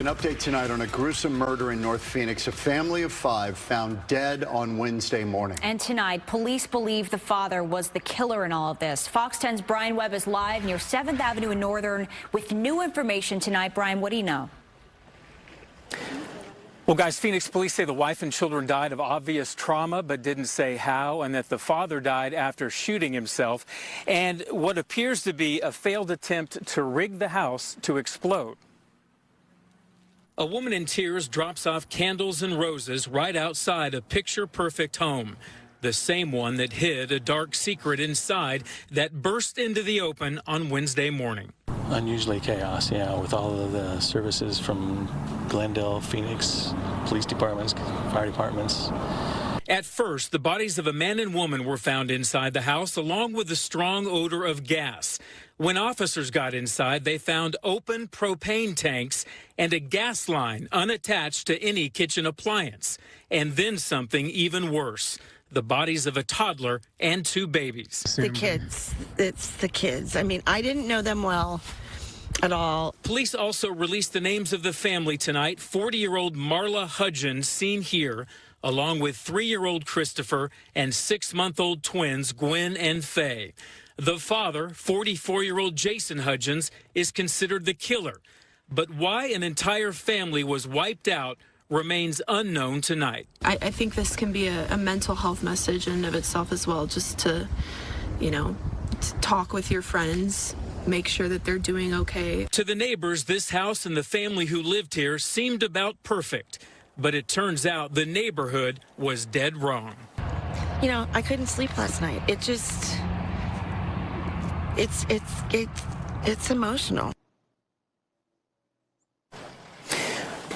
An update tonight on a gruesome murder in North Phoenix. A family of 5 found dead on Wednesday morning. And tonight, police believe the father was the killer in all of this. Fox 10's Brian Webb is live near 7th Avenue in Northern with new information tonight. Brian, what do you know? Well, guys, Phoenix police say the wife and children died of obvious trauma, but didn't say how, and that the father died after shooting himself, and what appears to be a failed attempt to rig the house to explode. A woman in tears drops off candles and roses right outside a picture-perfect home, the same one that hid a dark secret inside that burst into the open on Wednesday morning. Unusually chaos, yeah, with all of the services from Glendale, Phoenix, police departments, fire departments. At first, the bodies of a man and woman were found inside the house, along with the strong odor of gas. When officers got inside, they found open propane tanks and a gas line unattached to any kitchen appliance. And then something even worse, the bodies of a toddler and 2 babies. The kids. It's the kids. I mean, I didn't know them well at all. Police also released the names of the family tonight. 40-year-old Marla Hudgens, seen here, along with 3-year-old Christopher and 6-month-old twins Gwen and Faye. The father, 44-year-old Jason Hudgens, is considered the killer. But why an entire family was wiped out remains unknown tonight. I think this can be a mental health message in and of itself as well, just to, to talk with your friends, make sure that they're doing okay. To the neighbors, this house and the family who lived here seemed about perfect. But it turns out the neighborhood was dead wrong. I couldn't sleep last night. It just, it's emotional.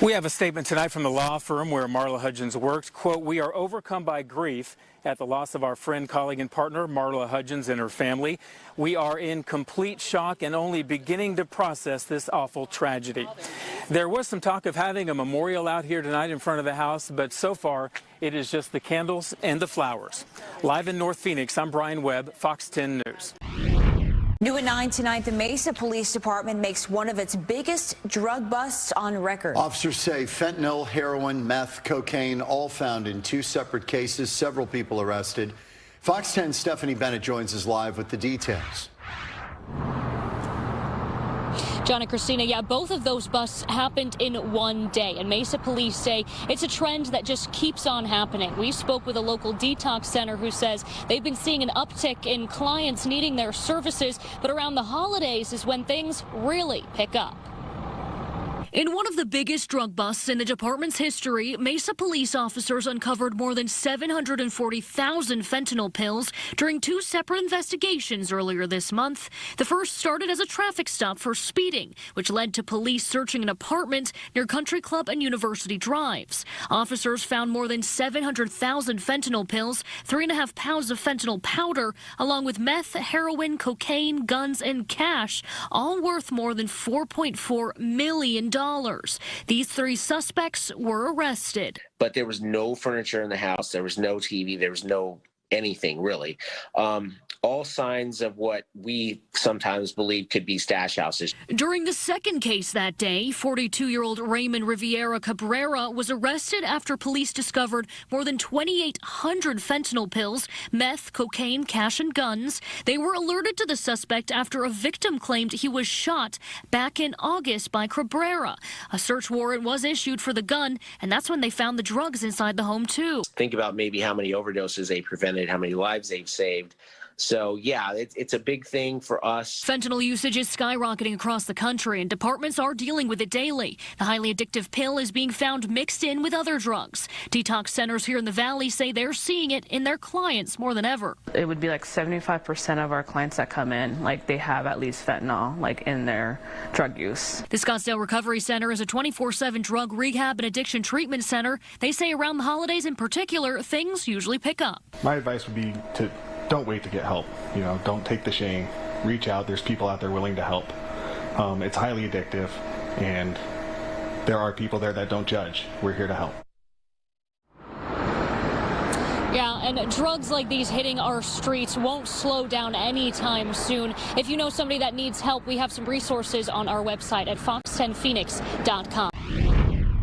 We have a statement tonight from the law firm where Marla Hudgens worked. Quote, "We are overcome by grief at the loss of our friend, colleague, and partner, Marla Hudgens, and her family. We are in complete shock and only beginning to process this awful tragedy." There was some talk of having a memorial out here tonight in front of the house, but so far it is just the candles and the flowers. Live in North Phoenix, I'm Brian Webb, Fox 10 News. New at 9 tonight, the Mesa Police Department makes one of its biggest drug busts on record. Officers say fentanyl, heroin, meth, cocaine, all found in 2 separate cases. Several people arrested. Fox 10's Stephanie Bennett joins us live with the details. John and Christina, yeah, both of those busts happened in one day, and Mesa Police say it's a trend that just keeps on happening. We spoke with a local detox center who says they've been seeing an uptick in clients needing their services, but around the holidays is when things really pick up. In one of the biggest drug busts in the department's history, Mesa police officers uncovered more than 740,000 fentanyl pills during 2 separate investigations earlier this month. The first started as a traffic stop for speeding, which led to police searching an apartment near Country Club and University Drives. Officers found more than 700,000 fentanyl pills, 3.5 pounds of fentanyl powder, along with meth, heroin, cocaine, guns, and cash, all worth more than $4.4 million. These 3 suspects were arrested. But there was no furniture in the house. There was no TV. There was no anything, really. All signs of what we sometimes believe could be stash houses. During the second case that day, 42-year-old Raymond Riviera Cabrera was arrested after police discovered more than 2,800 fentanyl pills, meth, cocaine, cash, and guns. They were alerted to the suspect after a victim claimed he was shot back in August by Cabrera. A search warrant was issued for the gun, and that's when they found the drugs inside the home, too. Think about maybe how many overdoses they prevented, how many lives they've saved. So, yeah, it's a big thing for us. Fentanyl usage is skyrocketing across the country, and departments are dealing with it daily. The highly addictive pill is being found mixed in with other drugs. Detox centers here in the Valley say they're seeing it in their clients more than ever. It would be like 75% of our clients that come in, like they have at least fentanyl, like in their drug use. The Scottsdale Recovery Center is a 24/7 drug rehab and addiction treatment center. They say around the holidays in particular, things usually pick up. My advice would be to don't wait to get help. Don't take the shame. Reach out. There's people out there willing to help. It's highly addictive, and there are people there that don't judge. We're here to help. Yeah, and drugs like these hitting our streets won't slow down anytime soon. If you know somebody that needs help, we have some resources on our website at fox10phoenix.com.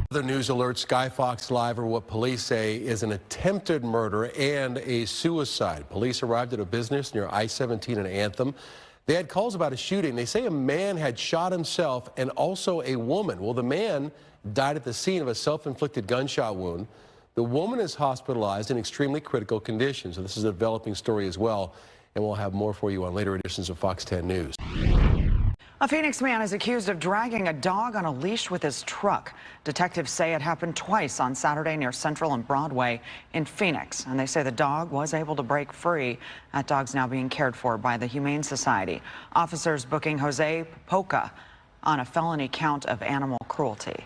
Other news alerts, Sky Fox Live are what police say is an attempted murder and a suicide. Police arrived at a business near I-17 in Anthem. They had calls about a shooting. They say a man had shot himself and also a woman. Well, the man died at the scene of a self-inflicted gunshot wound. The woman is hospitalized in extremely critical condition. So this is a developing story as well, and we'll have more for you on later editions of Fox 10 News. A Phoenix man is accused of dragging a dog on a leash with his truck. Detectives say it happened twice on Saturday near Central and Broadway in Phoenix. And they say the dog was able to break free. That dog's now being cared for by the Humane Society. Officers booking Jose Poca on a felony count of animal cruelty.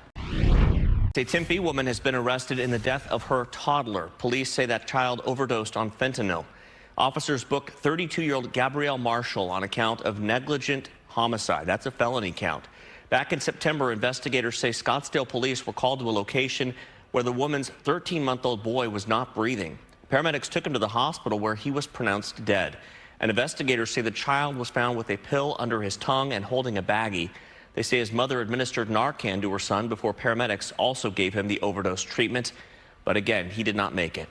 A Tempe woman has been arrested in the death of her toddler. Police say that child overdosed on fentanyl. Officers booked 32-year-old Gabrielle Marshall on account of negligent homicide. That's a felony count. Back in September, investigators say Scottsdale police were called to a location where the woman's 13-month-old boy was not breathing. Paramedics took him to the hospital where he was pronounced dead. And investigators say the child was found with a pill under his tongue and holding a baggie. They say his mother administered Narcan to her son before paramedics also gave him the overdose treatment. But again, he did not make it.